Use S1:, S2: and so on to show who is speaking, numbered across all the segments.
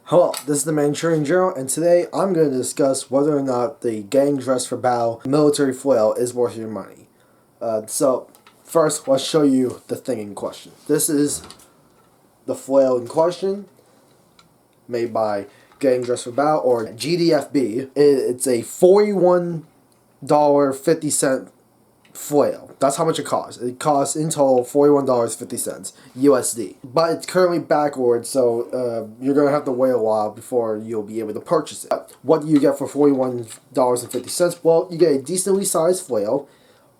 S1: Hello, this is the Manchurian General, and today I'm going to discuss whether or not the Getting Dressed for Battle military flail is worth your money. First, let's show you the thing in question. This is the flail in question, made by Getting Dressed for Battle, or GDFB. It's a $41.50 flail. That's how much it costs. It costs in total $41.50 USD. But it's currently backwards, so you're going to have to wait a while before you'll be able to purchase it. What do you get for $41.50? Well, you get a decently sized flail.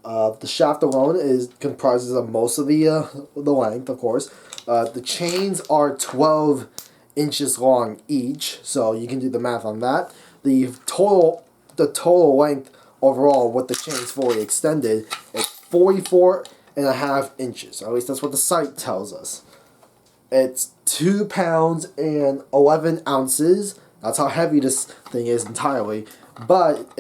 S1: The shaft alone comprises of most of the length, of course. The chains are 12 inches long each, so you can do the math on that. The total length overall with the chains fully extended is 44.5 inches. At least that's what the site tells us. It's 2 pounds and 11 ounces. That's how heavy this thing is entirely. But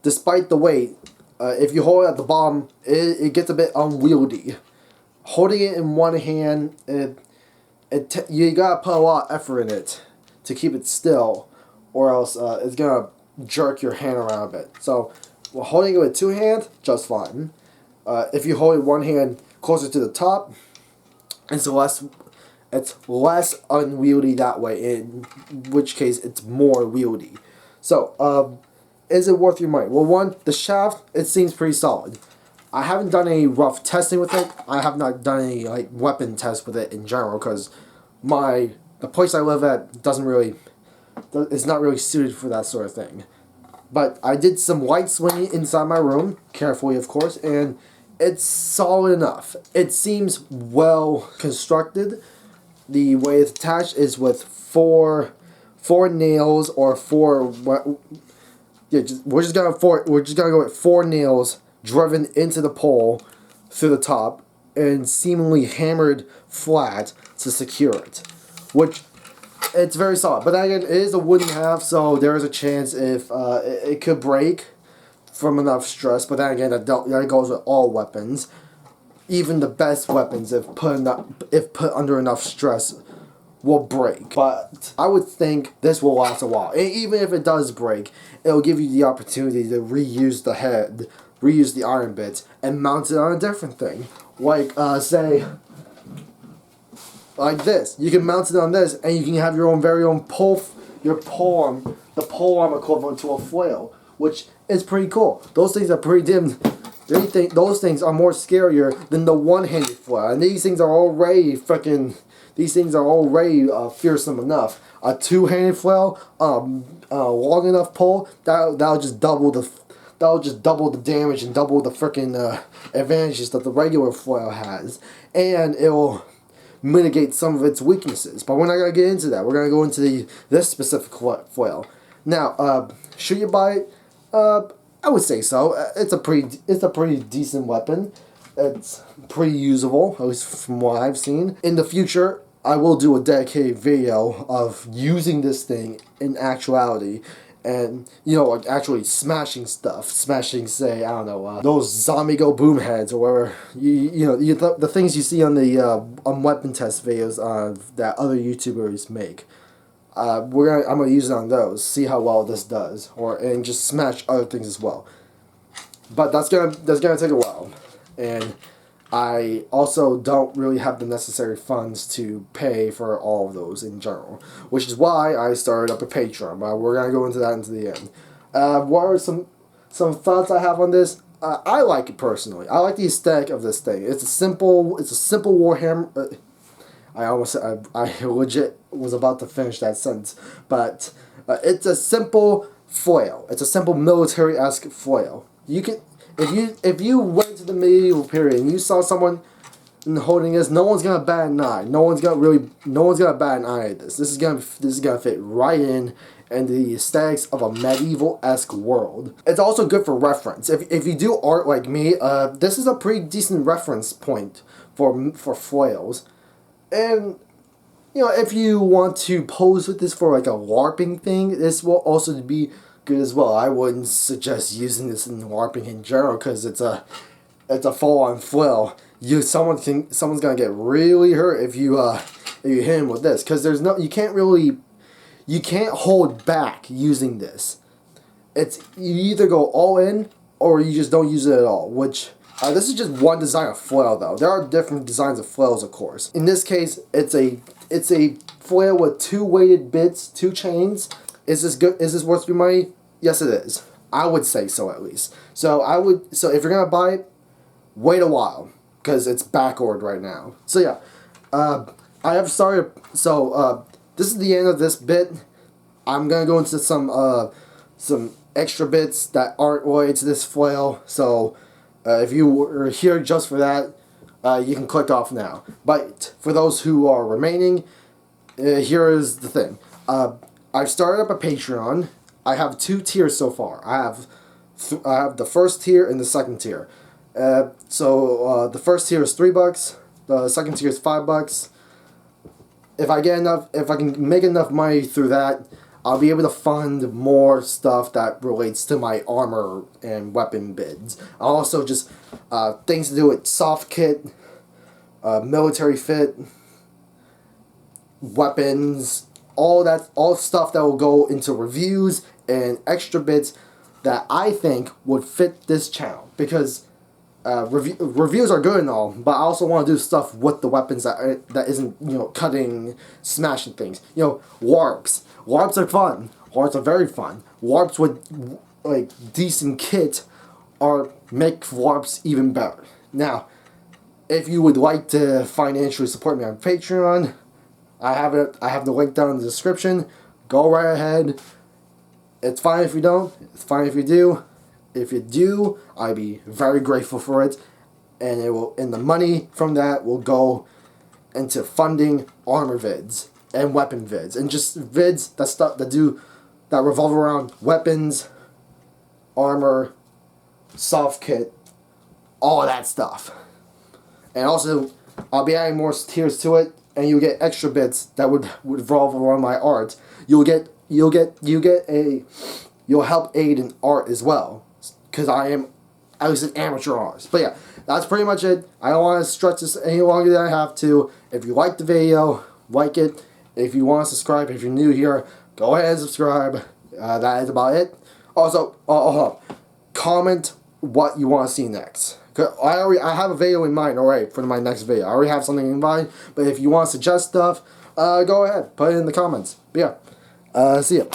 S1: despite the weight, if you hold it at the bottom, it gets a bit unwieldy. Holding it in one hand, you gotta put a lot of effort in it to keep it still, or else it's gonna jerk your hand around a bit. So, holding it with two hands, just fine. If you hold it one hand closer to the top, it's less unwieldy that way, in which case it's more wieldy. So, is it worth your money? Well, one, the shaft, it seems pretty solid. I haven't done any rough testing with it. I have not done any weapon tests with it in general, because the place I live at is not really suited for that sort of thing. But I did some light swinging inside my room, carefully of course, and it's solid enough. It seems well constructed. The way it's attached is with four nails, or we're just gonna go with 4 nails driven into the pole through the top and seemingly hammered flat to secure it, which it's very solid. But then again, it is a wooden half, so there is a chance if it could break from enough stress. But then again, that goes with all weapons. Even the best weapons, if put under enough stress, will break. But I would think this will last a while. And even if it does break, it'll give you the opportunity to reuse the head, reuse the iron bits, and mount it on a different thing. Say, like this. You can mount it on this, and you can have your very own the pole arm equivalent to a flail, which is pretty cool. Those things are pretty dim. Those things are more scarier than the one-handed flail, and these things are already fearsome enough. A two-handed flail, long enough pole, that'll just double the damage and double the advantages that the regular flail has, and it'll mitigate some of its weaknesses. But we're not gonna get into that. We're gonna go into this specific flail. Now, should you buy it? I would say so. It's a pretty decent weapon. It's pretty usable, at least from what I've seen. In the future, I will do a dedicated video of using this thing in actuality, and actually smashing stuff, say, I don't know, those zombie go boom heads, or whatever, the things you see on the weapon test videos that other YouTubers make. I'm gonna use it on those, see how well this does, and just smash other things as well. But that's gonna take a while, and I also don't really have the necessary funds to pay for all of those in general, which is why I started up a Patreon. But we're gonna go into that into the end. What are some thoughts I have on this? I like it personally. I like the aesthetic of this thing. It's a simple Warhammer. I legit was about to finish that sentence, but it's a simple flail. It's a simple military-esque flail. You can, if you went to the medieval period and you saw someone holding this, no one's gonna bat an eye. No one's gonna bat an eye at this. This is gonna fit right in the aesthetics of a medieval-esque world. It's also good for reference. If you do art like me, this is a pretty decent reference point for flails. And, if you want to pose with this for a LARPing thing, this will also be good as well. I wouldn't suggest using this in LARPing in general, because it's a full-on flail. Someone's gonna get really hurt if you if you hit him with this, because there's no, you can't hold back using this. It's, you either go all in or you just don't use it at all, which this is just one design of flail though. There are different designs of flails, of course. In this case, it's a flail with 2 weighted bits, 2 chains. Is this good? Is this worth your money? Yes, it is. I would say so, at least. So if you're gonna buy it, wait a while, because it's backordered right now. So yeah, I have started. So this is the end of this bit. I'm gonna go into some extra bits that aren't related to this flail. So if you were here just for that, you can click off now. But for those who are remaining, here is the thing. I've started up a Patreon. I have 2 tiers so far. I have the first tier and the second tier. So the first tier is $3. The second tier is $5. If I can make enough money through that, I'll be able to fund more stuff that relates to my armor and weapon bids. Also just things to do with soft kit, military fit, weapons, all stuff that will go into reviews and extra bits that I think would fit this channel, because reviews are good and all, but I also want to do stuff with the weapons that isn't, you know, cutting, smashing things. You know, warps. Warps are fun. Warps are very fun. Warps with like decent kit make warps even better. Now, if you would like to financially support me on Patreon, I have the link down in the description. Go right ahead. It's fine if you don't. It's fine if you do. If you do, I'd be very grateful for it, and the money from that will go into funding armor vids and weapon vids, and just vids that revolve around weapons, armor, soft kit, all that stuff. And also, I'll be adding more tiers to it, and you'll get extra bits that would revolve around my art. You'll help aid in art as well, because I am at least an amateur artist. But yeah, that's pretty much it. I don't want to stretch this any longer than I have to. If you like the video, like it. If you want to subscribe, if you're new here, go ahead and subscribe. That is about it. Also, comment what you want to see next. I have a video in mind already for my next video. I already have something in mind. But if you want to suggest stuff, go ahead, put it in the comments. But yeah, see ya.